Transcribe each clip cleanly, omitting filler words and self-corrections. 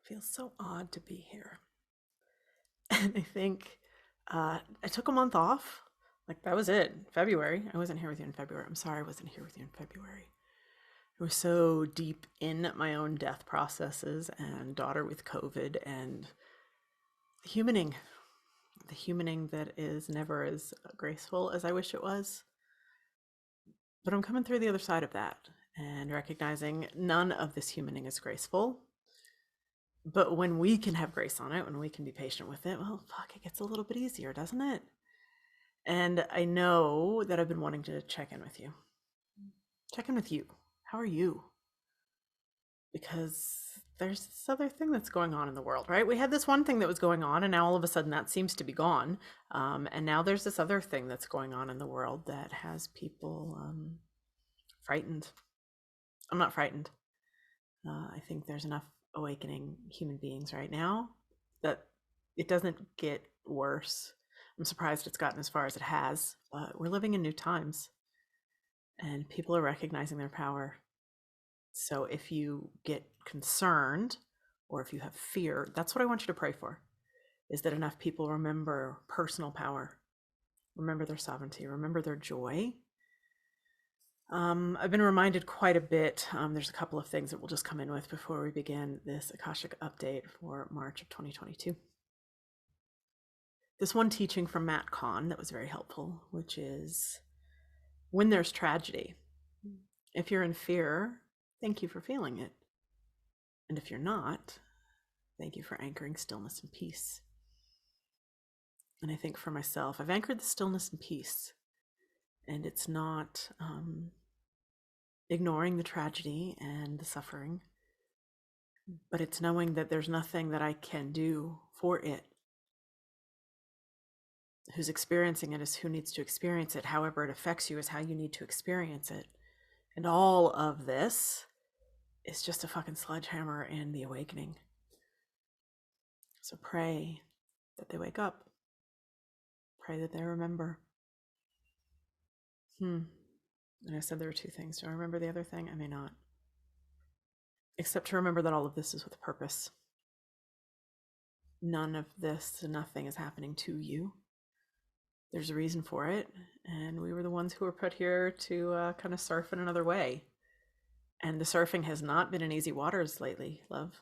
Feels so odd to be here. And I think I took a month off. Like, that was it. February. I wasn't here with you in February. I'm sorry I wasn't here with you in February. I was so deep in my own death processes and daughter with COVID and the humaning that is never as graceful as I wish it was. But I'm coming through the other side of that and recognizing none of this humaning is graceful. But when we can have grace on it, when we can be patient with it, well, fuck, it gets a little bit easier, doesn't it? And I know that I've been wanting to check in with you. Check in with you. How are you? Because there's this other thing that's going on in the world, right? We had this one thing that was going on, and now all of a sudden that seems to be gone. And now there's this other thing that's going on in the world that has people frightened. I'm not frightened. I think there's enough awakening human beings right now that it doesn't get worse. I'm surprised it's gotten as far as it has, but we're living in new times and people are recognizing their power. So if you get concerned or if you have fear, that's what I want you to pray for, is that enough people remember personal power, remember their sovereignty, remember their joy. I've been reminded quite a bit. There's a couple of things that we'll just come in with before we begin this Akashic update for March of 2022. This one teaching from Matt Kahn that was very helpful, which is when there's tragedy, if you're in fear, thank you for feeling it. And if you're not, thank you for anchoring stillness and peace. And I think for myself, I've anchored the stillness and peace. And it's not ignoring the tragedy and the suffering, but it's knowing that there's nothing that I can do for it. Who's experiencing it is who needs to experience it. However it affects you is how you need to experience it. And all of this is just a fucking sledgehammer in the awakening. So pray that they wake up. Pray that they remember. And I said there were two things. Do I remember the other thing? I may not. Except to remember that all of this is with a purpose. None of this, nothing is happening to you. There's a reason for it. And we were the ones who were put here to kind of surf in another way. And the surfing has not been in easy waters lately, love.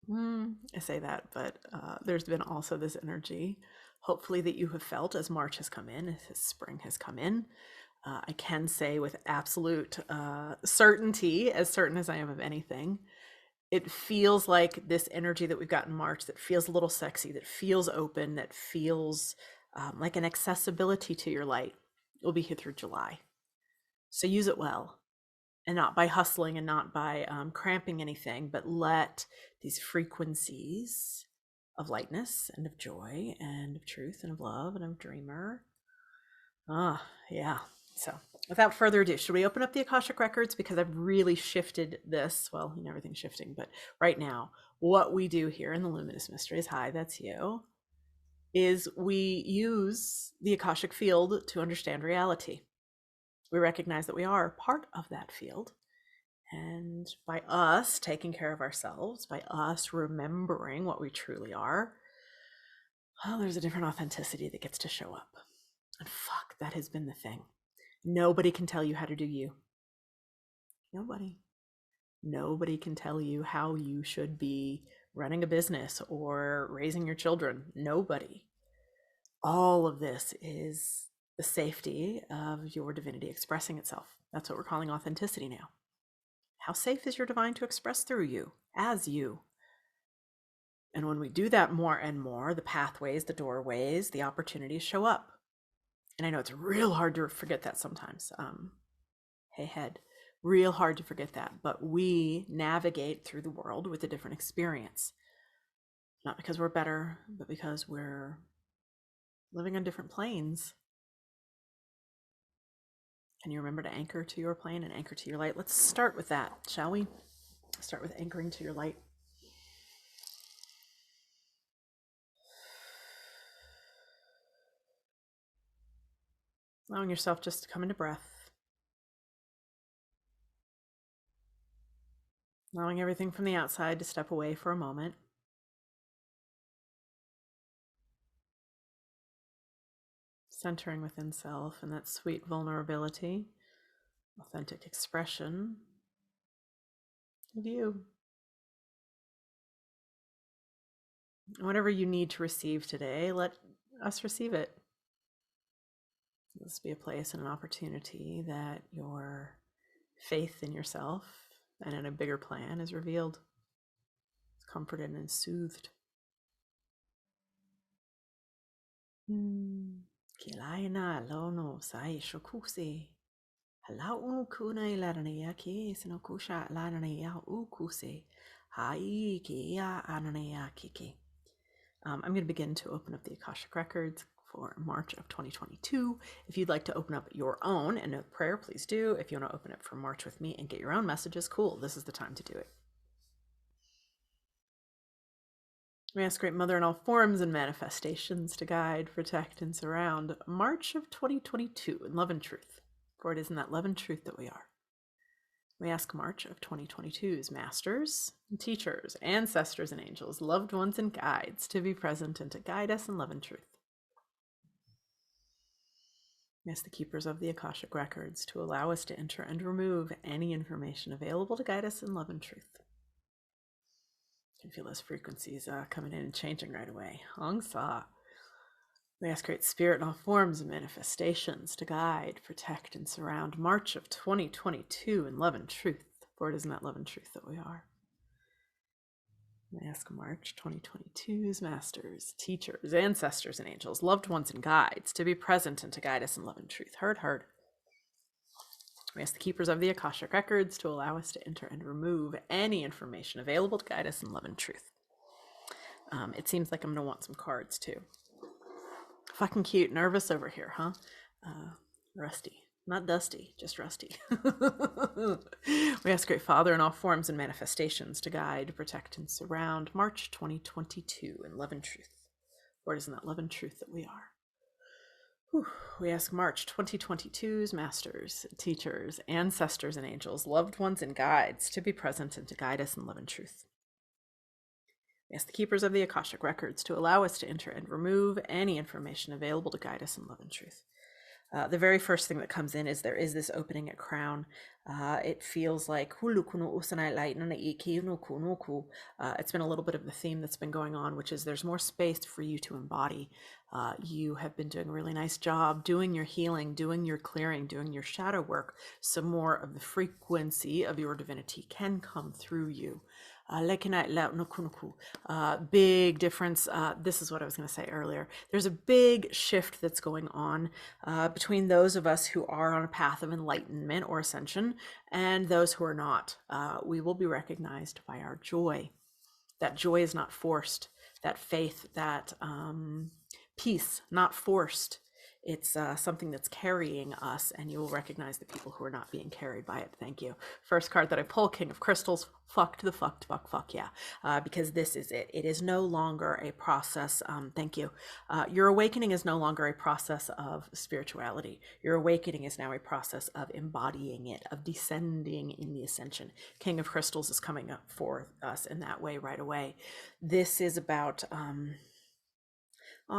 I say that, but there's been also this energy, hopefully, that you have felt as March has come in, as spring has come in. I can say with absolute certainty, as certain as I am of anything, it feels like this energy that we've got in March that feels a little sexy, that feels open, that feels like an accessibility to your light will be here through July. So use it well. And not by hustling and not by cramping anything, but let these frequencies of lightness and of joy and of truth and of love and of dreamer. Yeah. So without further ado, should we open up the Akashic Records? Because I've really shifted this. Well, everything's shifting, but right now, what we do here in the Luminous Mysteries, hi, that's you, is we use the Akashic field to understand reality. We recognize that we are part of that field. And by us taking care of ourselves, by us remembering what we truly are, well, there's a different authenticity that gets to show up. And fuck, that has been the thing. Nobody can tell you how to do you. Nobody. Nobody can tell you how you should be running a business or raising your children. Nobody. All of this is the safety of your divinity expressing itself. That's what we're calling authenticity now. How safe is your divine to express through you, as you? And when we do that more and more, the pathways, the doorways, the opportunities show up. And I know it's real hard to forget that sometimes. Hey, head, real hard to forget that. But we navigate through the world with a different experience. Not because we're better, but because we're living on different planes. Can you remember to anchor to your plane and anchor to your light? Let's start with that, shall we? Start with anchoring to your light. Allowing yourself just to come into breath. Allowing everything from the outside to step away for a moment. Centering within self and that sweet vulnerability, authentic expression of you. Whatever you need to receive today, let us receive it. This be a place and an opportunity that your faith in yourself and in a bigger plan is revealed, comforted and soothed. Kilaina lono sai shokuse. Halau kuna ilarania ki sinokusha lanania ukuse. Hai kia anania kiki. I'm going to begin to open up the Akashic Records for March of 2022. If you'd like to open up your own and note prayer, please do. If you want to open it for March with me and get your own messages, cool. This is the time to do it. We ask Great Mother in all forms and manifestations to guide, protect, and surround March of 2022 in love and truth, for it is in that love and truth that we are. We ask March of 2022's masters, teachers, ancestors, and angels, loved ones, and guides to be present and to guide us in love and truth. We ask the keepers of the Akashic Records to allow us to enter and remove any information available to guide us in love and truth. You can feel those frequencies coming in and changing right away. Hong Sa. We ask Great Spirit in all forms and manifestations to guide, protect, and surround March of 2022 in love and truth, for it is in that love and truth that we are. We ask March 2022's masters, teachers, ancestors, and angels, loved ones, and guides to be present and to guide us in love and truth. Heard, heard. We ask the keepers of the Akashic Records to allow us to enter and remove any information available to guide us in love and truth. It seems like I'm going to want some cards too. Fucking cute. Nervous over here, huh? Rusty. Not dusty, just rusty. We ask Great Father in all forms and manifestations to guide, protect, and surround March 2022 in love and truth. For it is in that love and truth that we are. We ask March 2022's masters, teachers, ancestors, and angels, loved ones, and guides to be present and to guide us in love and truth. We ask the keepers of the Akashic Records to allow us to enter and remove any information available to guide us in love and truth. The very first thing that comes in is there is this opening at crown. It feels like it's been a little bit of the theme that's been going on, which is there's more space for you to embody. You have been doing a really nice job doing your healing, doing your clearing, doing your shadow work. So more of the frequency of your divinity can come through you. Big difference. This is what I was going to say earlier. There's a big shift that's going on between those of us who are on a path of enlightenment or ascension and those who are not. We will be recognized by our joy. That joy is not forced. That faith, that peace, not forced. It's something that's carrying us, and you will recognize the people who are not being carried by it. Thank you. First card that I pull, King of Crystals. Fuck yeah. Because this is it. It is no longer a process. Thank you. Your awakening is no longer a process of spirituality. Your awakening is now a process of embodying it, of descending in the ascension. King of Crystals is coming up for us in that way right away. This is about...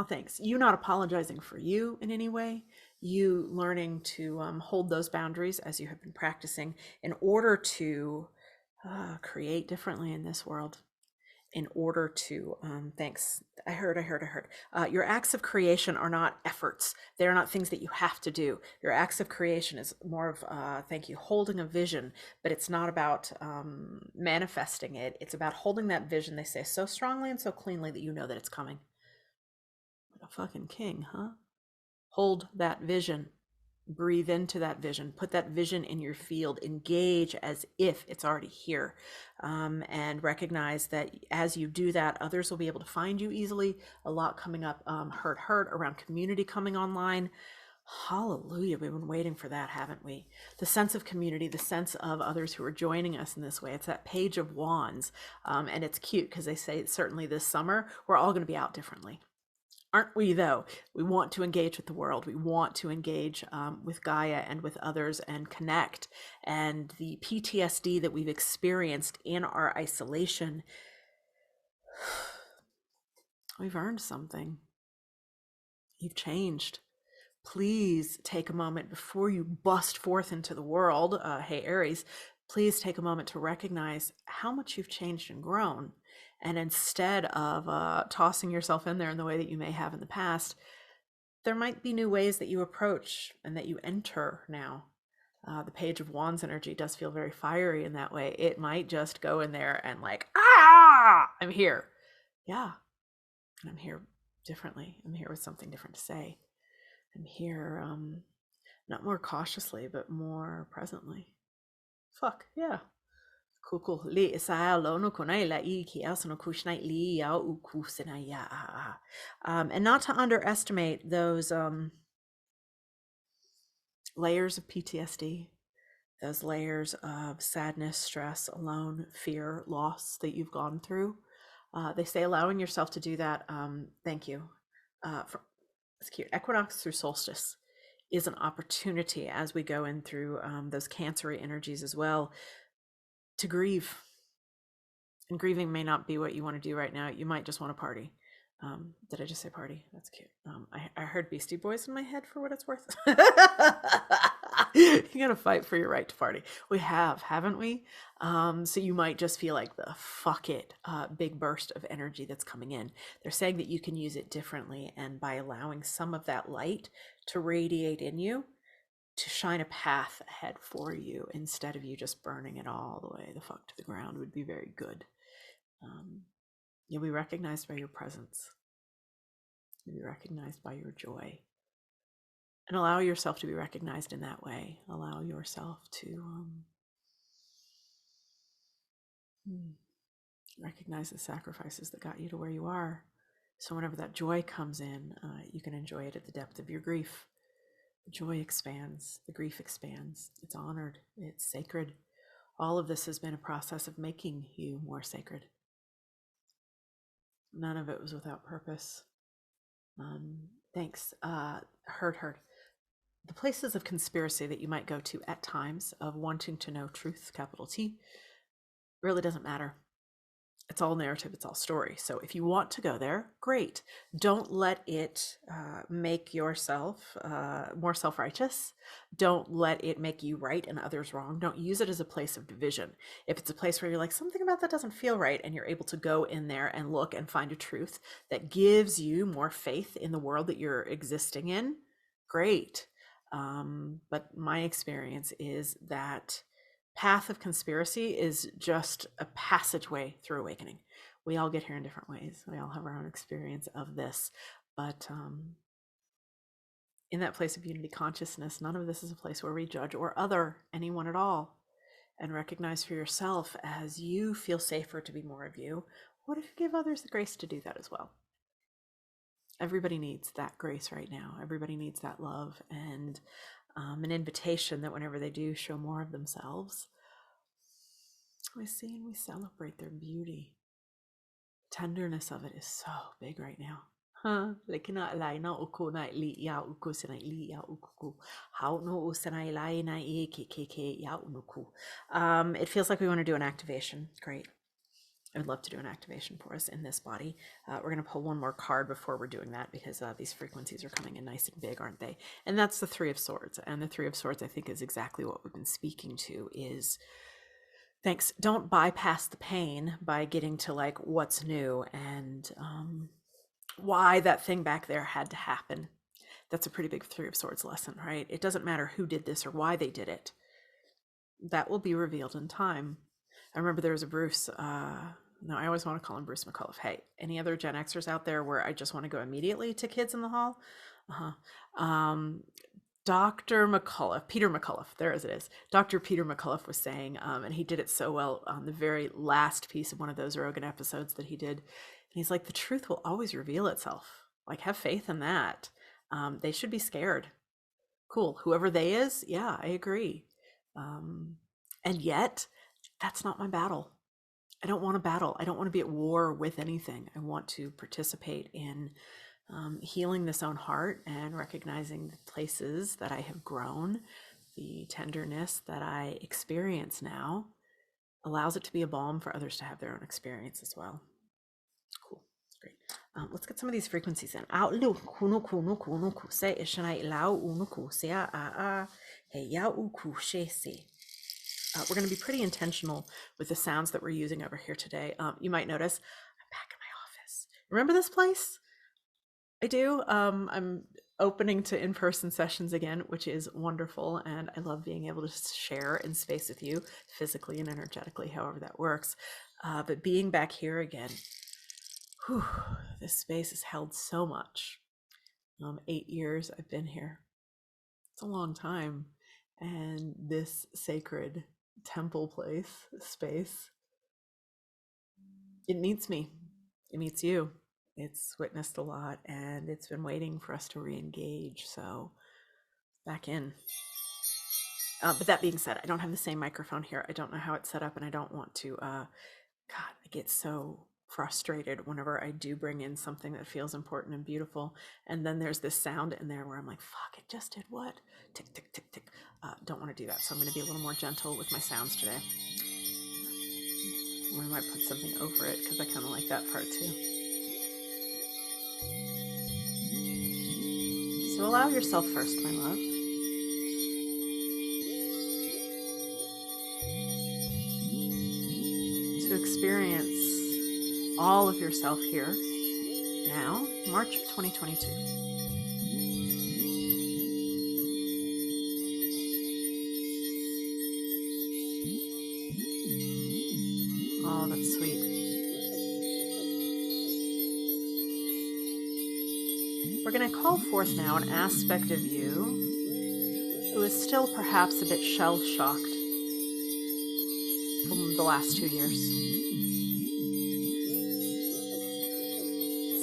thanks. You not apologizing for you in any way. You learning to hold those boundaries as you have been practicing in order to create differently in this world. In order to, thanks. I heard. Your acts of creation are not efforts. They are not things that you have to do. Your acts of creation is more of, thank you, holding a vision, but it's not about manifesting it. It's about holding that vision, they say, so strongly and so cleanly that you know that it's coming. A fucking king, huh? Hold that vision. Breathe into that vision. Put that vision in your field. Engage as if it's already here. And recognize that as you do that, others will be able to find you easily. A lot coming up, heard around community coming online. Hallelujah. We've been waiting for that, haven't we? The sense of community, the sense of others who are joining us in this way. It's that Page of Wands. And it's cute because they say certainly this summer, we're all going to be out differently. Aren't we, though? We want to engage with the world. We want to engage with Gaia and with others and connect. And the PTSD that we've experienced in our isolation, we've earned something. You've changed. Please take a moment before you bust forth into the world. Hey, Aries, please take a moment to recognize how much you've changed and grown. And instead of tossing yourself in there in the way that you may have in the past, there might be new ways that you approach and that you enter now. The Page of Wands energy does feel very fiery in that way. It might just go in there and like, I'm here. Yeah. And I'm here differently. I'm here with something different to say. I'm here, not more cautiously, but more presently. Fuck, yeah. Cool. Le sa lo no kunai la I ki asa no kushnai li ya u kusina ya. And not to underestimate those layers of PTSD, those layers of sadness, stress, alone, fear, loss that you've gone through. They say allowing yourself to do that, thank you. It's cute. Equinox through solstice is an opportunity as we go in through those Cancery energies as well to grieve. And grieving may not be what you want to do right now. You might just want to party. Did I just say party? That's cute. I heard Beastie Boys in my head for what it's worth. You gotta fight for your right to party. We have, haven't we? So you might just feel like the fuck it big burst of energy that's coming in. They're saying that you can use it differently, and by allowing some of that light to radiate in you, to shine a path ahead for you instead of you just burning it all the way the fuck to the ground would be very good. You'll be recognized by your presence. You'll be recognized by your joy. And allow yourself to be recognized in that way. Allow yourself to recognize the sacrifices that got you to where you are. So whenever that joy comes in, you can enjoy it at the depth of your grief. The joy expands, the grief expands. It's honored, it's sacred. All of this has been a process of making you more sacred. None of it was without purpose. Thanks. Heard. The places of conspiracy that you might go to at times of wanting to know truth, capital T, really doesn't matter. It's all narrative, it's all story. So if you want to go there, great. Don't let it make yourself more self-righteous. Don't let it make you right and others wrong. Don't use it as a place of division. If it's a place where you're like, something about that doesn't feel right, and you're able to go in there and look and find a truth that gives you more faith in the world that you're existing in, great. But my experience is that path of conspiracy is just a passageway through awakening. We all get here in different ways. We all have our own experience of this. But in that place of unity consciousness, none of this is a place where we judge or other anyone at all. And recognize for yourself, as you feel safer to be more of you, what if you give others the grace to do that as well? Everybody needs that grace right now. Everybody needs that love and an invitation that whenever they do show more of themselves, we see and we celebrate their beauty. Tenderness of it is so big right now. It feels like we want to do an activation. Great. I would love to do an activation for us in this body. We're going to pull one more card before we're doing that, because these frequencies are coming in nice and big, aren't they? And that's the Three of Swords. And the Three of Swords, I think, is exactly what we've been speaking to is, thanks, don't bypass the pain by getting to like what's new and why that thing back there had to happen. That's a pretty big Three of Swords lesson, right? It doesn't matter who did this or why they did it. That will be revealed in time. I remember there was a Bruce, no, I always want to call him Bruce McCullough. Hey, any other Gen Xers out there where I just want to go immediately to Kids in the Hall? Dr. McCullough, Peter McCullough, there as it is. Dr. Peter McCullough was saying, and he did it so well on the very last piece of one of those Rogan episodes that he did. And he's like, the truth will always reveal itself. Like, have faith in that. They should be scared. Cool. Whoever they is, yeah, I agree. And yet, that's not my battle. I don't want to battle. I don't want to be at war with anything. I want to participate in healing this own heart and recognizing the places that I have grown, the tenderness that I experience now, allows it to be a balm for others to have their own experience as well. Cool. Great. Let's get some of these frequencies in. We're going to be pretty intentional with the sounds that we're using over here today. You might notice I'm back in my office. Remember this place? I do. I'm opening to in-person sessions again, which is wonderful, and I love being able to share in space with you physically and energetically, however that works. But being back here again, whew, this space has held so much. 8 years I've been here. It's a long time, and this sacred temple space, it meets me. It meets you. It's witnessed a lot, and it's been waiting for us to re-engage. So back in. But that being said, I don't have the same microphone here. I don't know how it's set up, and I don't want to. God, I get so frustrated whenever I do bring in something that feels important and beautiful, and then there's this sound in there where I'm like, "Fuck! It just did what? Tick, tick, tick, tick." Don't want to do that. So I'm going to be a little more gentle with my sounds today. We might put something over it because I kind of like that part too. So allow yourself first, my love. To experience all of yourself here, now, March of 2022. Oh, that's sweet. We're going to call forth now an aspect of you who is still perhaps a bit shell-shocked from the last 2 years.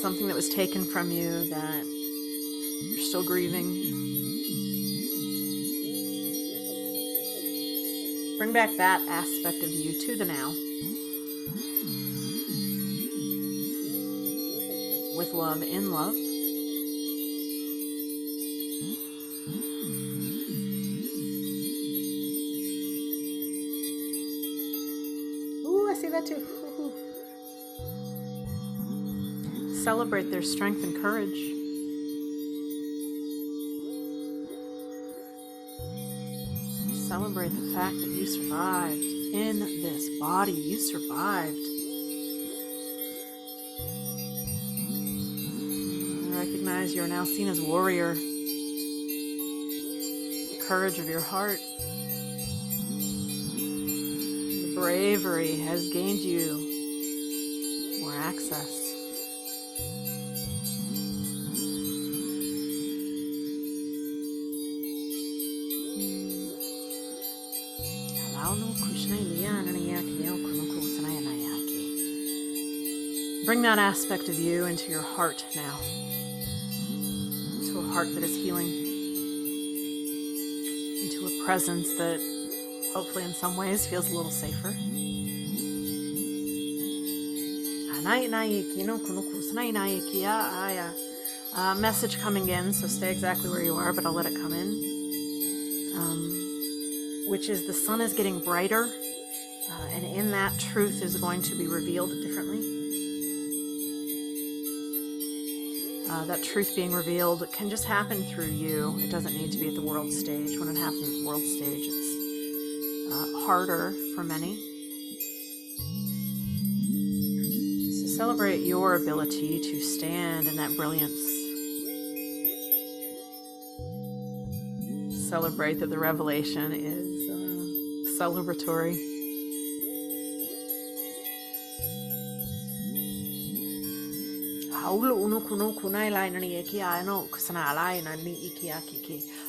Something that was taken from you that you're still grieving. Bring back that aspect of you to the now. With love, in love. Ooh, I see that too. Ooh. Celebrate their strength and courage. Celebrate the fact that you survived. In this body, you survived. And recognize you're now seen as warrior. The courage of your heart. The bravery has gained you more access. Bring that aspect of you into your heart now, into a heart that is healing, into a presence that hopefully in some ways feels a little safer. Message coming in, so stay exactly where you are, but I'll let it come in. Which is the sun is getting brighter, and in that truth is going to be revealed differently. That truth being revealed can just happen through you. It doesn't need to be at the world stage. When it happens at the world stage, it's harder for many. So celebrate your ability to stand in that brilliance. Celebrate that the revelation is celebratory.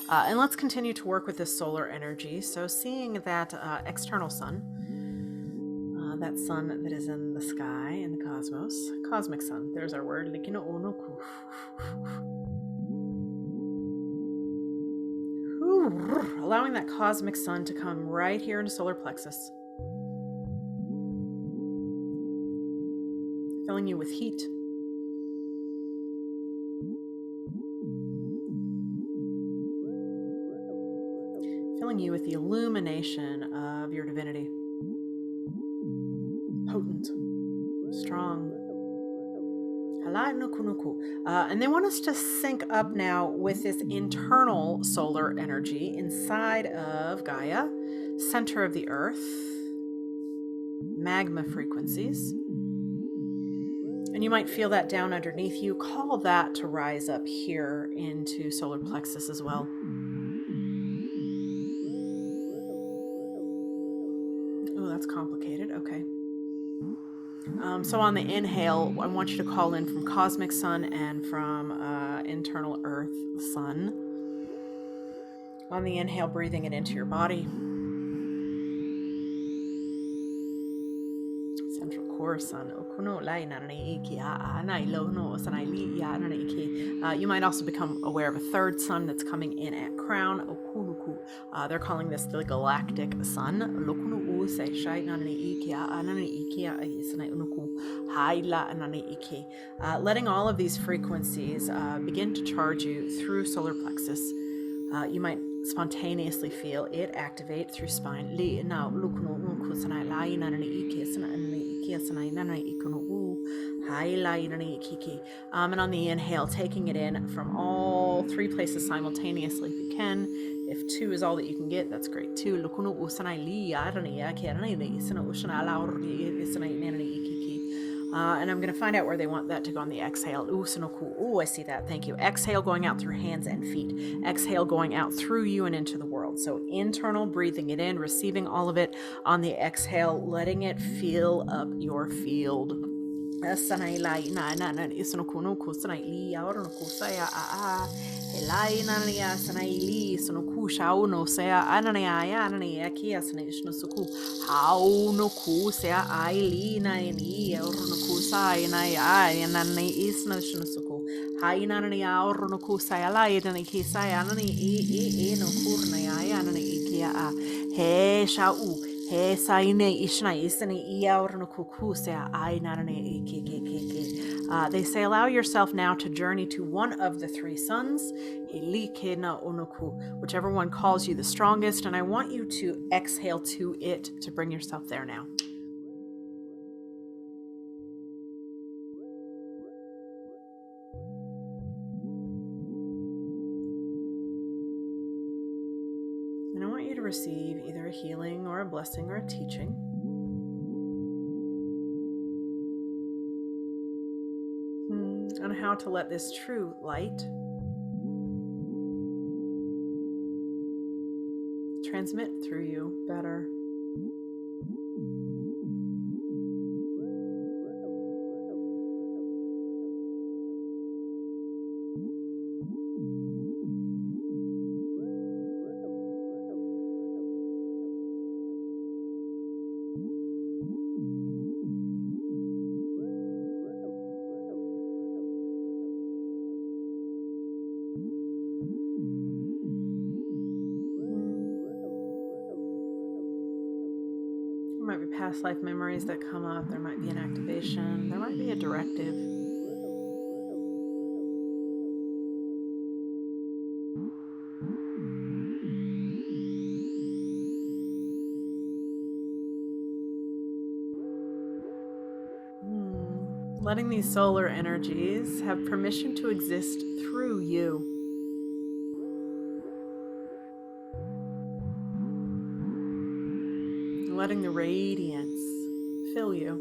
And let's continue to work with this solar energy. So seeing that external sun, that sun that is in the sky, in the cosmos, cosmic sun, there's our word. Allowing that cosmic sun to come right here into solar plexus. Filling you with heat. filling you with the illumination of your divinity. Potent, strong. And they want us to sync up now with this internal solar energy inside of Gaia, center of the earth, magma frequencies. And you might feel that down underneath you. Call that to rise up here into solar plexus as well. Oh, that's complicated. Okay. So on the inhale, I want you to call in from cosmic sun and from internal earth sun. On the inhale, breathing it into your body. Central core sun. You might also become aware of a third sun that's coming in at crown. They're calling this the galactic sun. Letting all of these frequencies begin to charge you through solar plexus. You might spontaneously feel it activate through spine. And on the inhale, taking it in from all three places simultaneously if you can. If two is all that you can get, that's great too. And I'm going to find out where they want that to go on the exhale. Ooh, I see that. Thank you. Exhale going out through hands and feet. Exhale going out through you and into the world. So internal, breathing it in, receiving all of it. On the exhale, letting it fill up your field. He saine ishna isani iaurno kukusea ai narane ikikikiki. They say allow yourself now to journey to one of the three suns, whichever one calls you the strongest, and I want you to exhale to it to bring yourself there now. And I want you to receive either a healing or a blessing or a teaching. On how to let this true light transmit through you better. There might be past life memories that come up. There might be an activation. There might be a directive. Letting these solar energies have permission to exist through you. Letting the radiance fill you.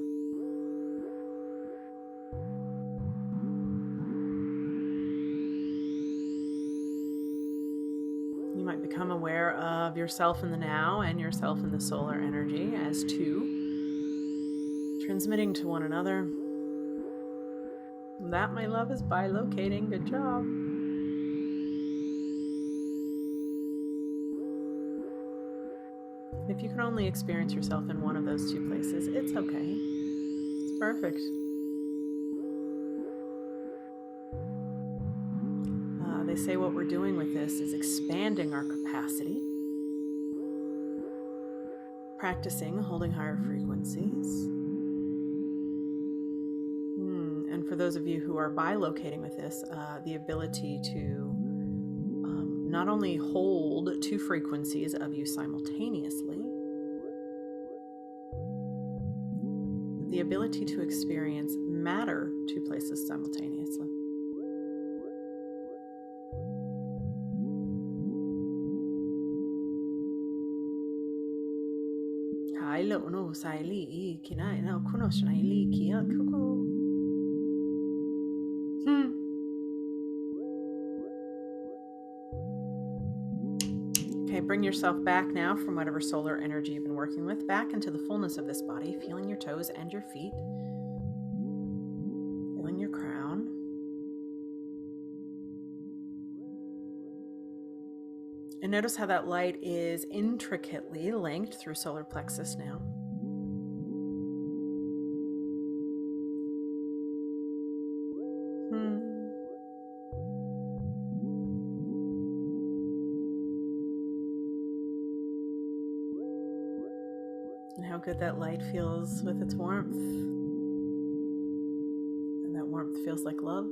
You might become aware of yourself in the now and yourself in the solar energy as two, transmitting to one another. That, my love, is bilocating. Good job. If you can only experience yourself in one of those two places, it's okay. It's perfect. They say what we're doing with this is expanding our capacity, practicing holding higher frequencies. And for those of you who are bilocating with this, the ability to not only hold two frequencies of you simultaneously, but the ability to experience matter two places simultaneously. Okay, bring yourself back now from whatever solar energy you've been working with, back into the fullness of this body, feeling your toes and your feet, feeling your crown. And notice how that light is intricately linked through solar plexus now. And how good that light feels with its warmth. And that warmth feels like love.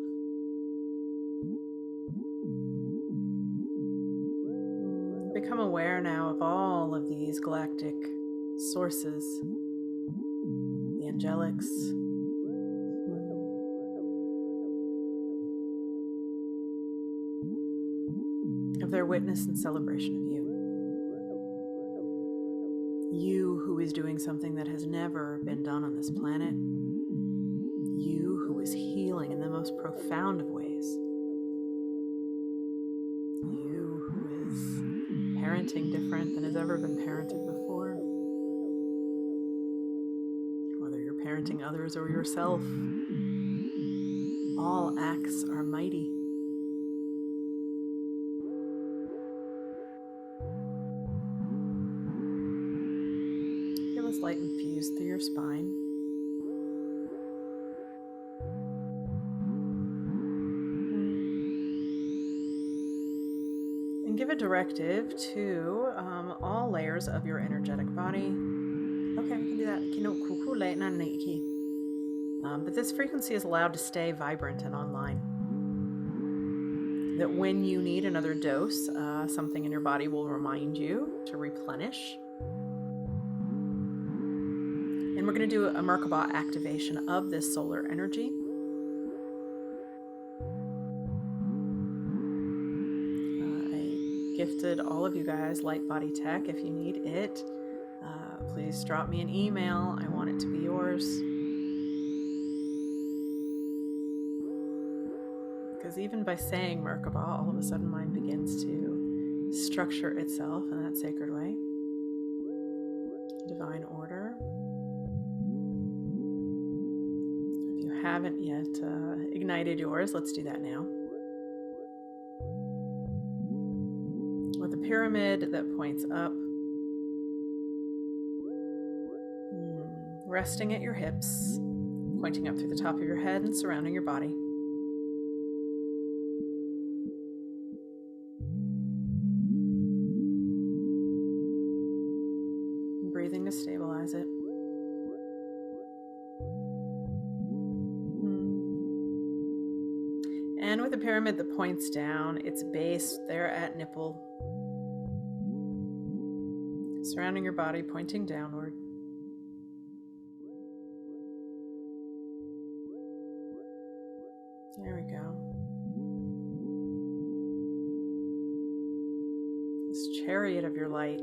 Become aware now of all of these galactic sources, the angelics, of their witness and celebration of you. You who is doing something that has never been done on this planet. You who is healing in the most profound of ways. You who is parenting different than has ever been parented before. Whether you're parenting others or yourself, all acts are mighty. Feel this light infused through your spine. And give a directive to all layers of your energetic body. Okay, we can do that. But this frequency is allowed to stay vibrant and online. That when you need another dose, something in your body will remind you to replenish. And we're going to do a Merkaba activation of this solar energy. I gifted all of you guys Light Body Tech. If you need it, please drop me an email. I want it to be yours. Because even by saying Merkaba, all of a sudden mine begins to structure itself in that sacred way. Divine order. If you haven't yet ignited yours, let's do that now. With a pyramid that points up, resting at your hips, pointing up through the top of your head and surrounding your body. Breathing to stabilize it. And with a pyramid that points down, its base there at nipple, surrounding your body, pointing downward. There we go. This chariot of your light.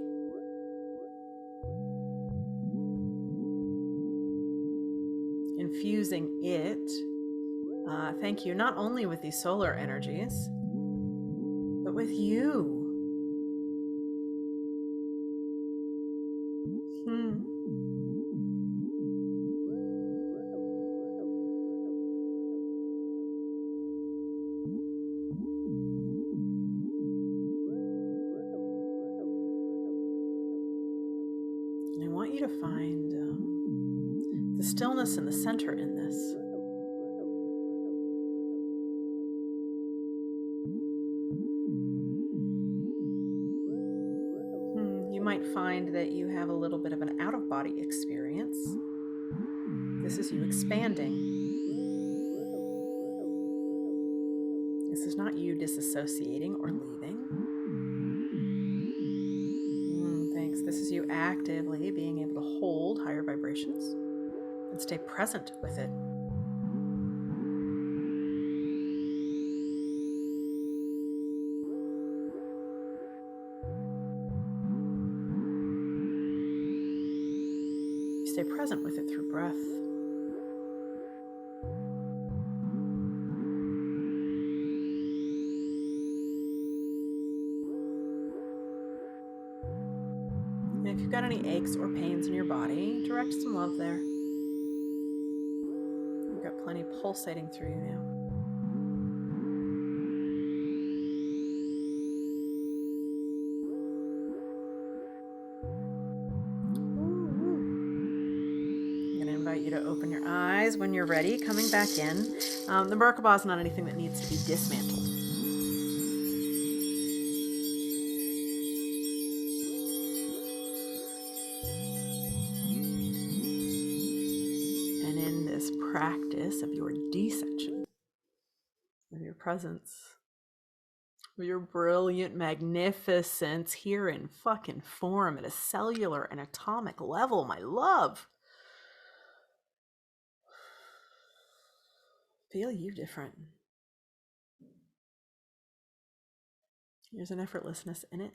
Infusing it, thank you, not only with these solar energies, but with you. And I want you to find the stillness in the center in this. You might find that you have a little bit of an out-of-body experience. This is you expanding. This is not you disassociating or leaving. actively being able to hold higher vibrations and stay present with it. You stay present with it through breath. And if you've got any aches or pains in your body, direct some love there. You've got plenty pulsating through you now. I'm going to invite you to open your eyes when you're ready, coming back in. The Merkaba is not anything that needs to be dismantled. And in this practice of your descension, of your presence, of your brilliant magnificence here in fucking form at a cellular and atomic level, my love, feel you different. There's an effortlessness in it.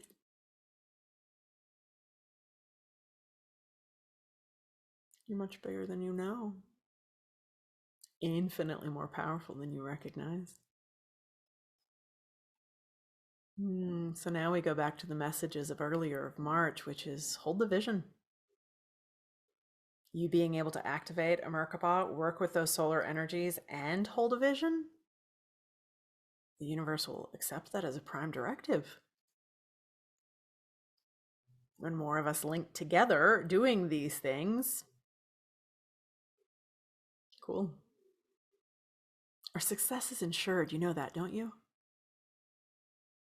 You're much bigger than you know. Infinitely more powerful than you recognize. So now we go back to the messages of earlier of March, which is hold the vision. You being able to activate a Merkaba, work with those solar energies, and hold a vision. The universe will accept that as a prime directive. When more of us link together doing these things, cool. Our success is ensured. You know that, don't you?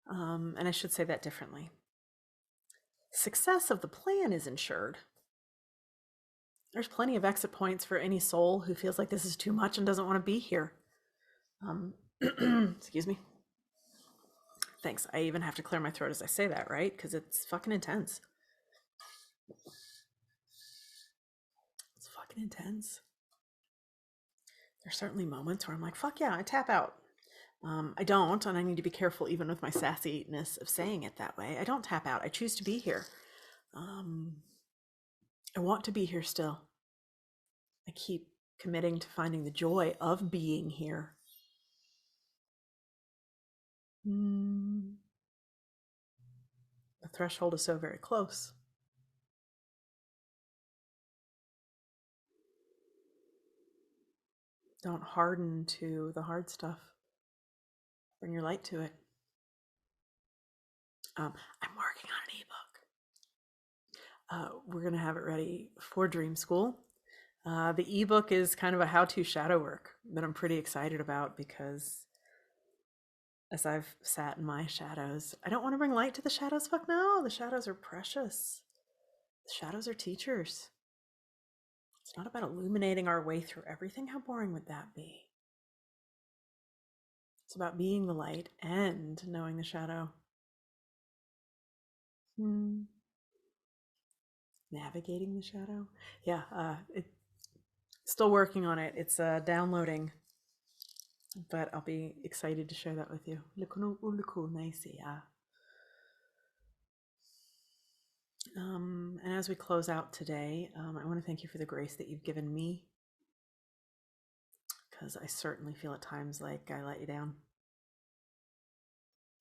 And I should say that differently. Success of the plan is ensured. There's plenty of exit points for any soul who feels like this is too much and doesn't want to be here. Excuse me. Thanks. I even have to clear my throat as I say that, right? Because it's fucking intense. It's fucking intense. There's certainly moments where I'm like, fuck yeah, I tap out. I don't, and I need to be careful even with my sassiness of saying it that way. I don't tap out. I choose to be here. I want to be here still. I keep committing to finding the joy of being here. The threshold is so very close. Don't harden to the hard stuff. Bring your light to it. I'm working on an ebook. We're going to have it ready for Dream School. The ebook is kind of a how-to shadow work that I'm pretty excited about because as I've sat in my shadows, I don't want to bring light to the shadows. Fuck no, the shadows are precious. The shadows are teachers. It's not about illuminating our way through everything. How boring would that be? It's about being the light and knowing the shadow. Navigating the shadow. Yeah, still working on it. It's downloading, but I'll be excited to share that with you. And as we close out today, I want to thank you for the grace that you've given me, because I certainly feel at times like I let you down.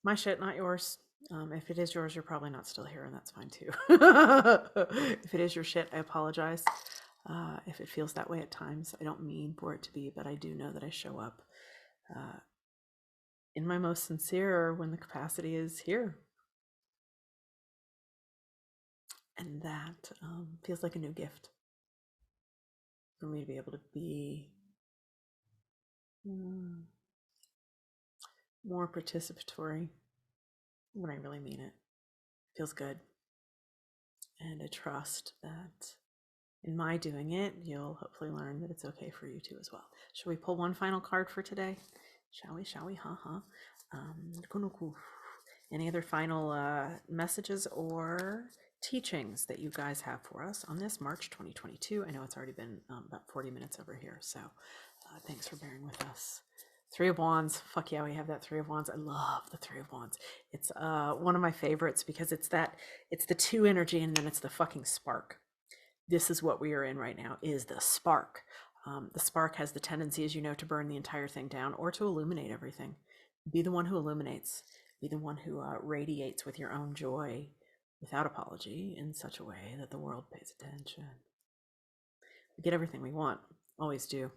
My shit, not yours. If it is yours, you're probably not still here, and that's fine too. If it is your shit, I apologize. If it feels that way at times, I don't mean for it to be, but I do know that I show up in my most sincere when the capacity is here. And that feels like a new gift for me to be able to be more participatory when I really mean it. Feels good. And I trust that in my doing it, you'll hopefully learn that it's okay for you to as well. Shall we pull one final card for today? Shall we? Any other final messages or teachings that you guys have for us on this March 2022. I know it's already been about 40 minutes over here, so thanks for bearing with us. Three of Wands, fuck yeah, we have that Three of Wands. I love the Three of Wands. It's one of my favorites because it's the two energy and then it's the fucking spark. This is what we are in right now, is the spark. The spark has the tendency, as you know, to burn the entire thing down or to illuminate everything. Be the one who illuminates. Be the one who radiates with your own joy without apology in such a way that the world pays attention. We get everything we want, always do.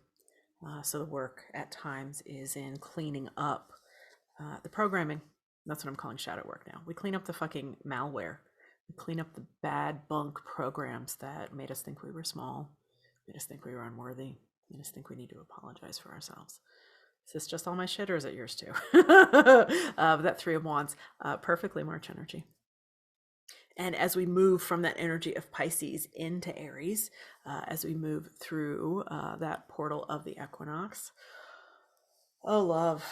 So the work at times is in cleaning up the programming. That's what I'm calling shadow work now. We clean up the fucking malware. We clean up the bad bunk programs that made us think we were small, made us think we were unworthy, made us think we need to apologize for ourselves. Is this just all my shit or is it yours too? That Three of Wands, perfectly March energy. And as we move from that energy of Pisces into Aries, as we move through that portal of the equinox, oh, love,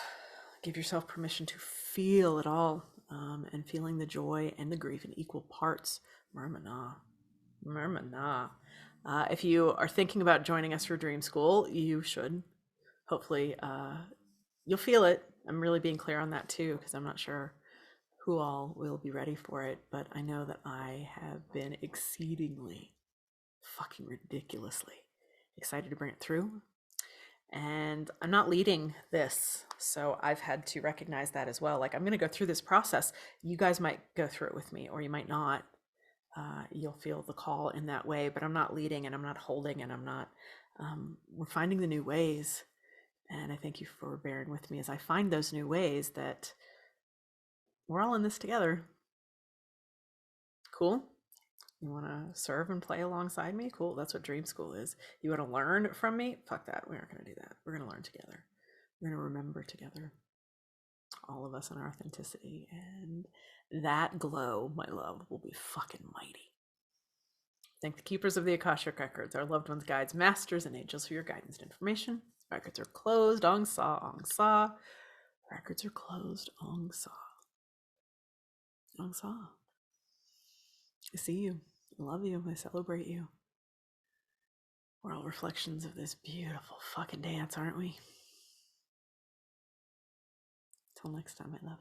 give yourself permission to feel it all, and feeling the joy and the grief in equal parts. Mermana. If you are thinking about joining us for Dream School, you should. Hopefully, you'll feel it. I'm really being clear on that too, because I'm not sure who all will be ready for it, but I know that I have been exceedingly, fucking ridiculously excited to bring it through. And I'm not leading this, so I've had to recognize that as well. Like, I'm going to go through this process. You guys might go through it with me, or you might not. You'll feel the call in that way, but I'm not leading and I'm not holding and I'm not, we're finding the new ways. And I thank you for bearing with me as I find those new ways that we're all in this together. Cool. You want to serve and play alongside me? Cool. That's what Dream School is. You want to learn from me? Fuck that. We aren't going to do that. We're going to learn together. We're going to remember together. All of us in our authenticity. And that glow, my love, will be fucking mighty. Thank the keepers of the Akashic records, our loved ones, guides, masters, and angels for your guidance and information. Records are closed. Ong Sa, Ong Sa. Records are closed. Ong Sa. Ong Sa. I see you. I love you. I celebrate you. We're all reflections of this beautiful fucking dance, aren't we? Till next time, my love.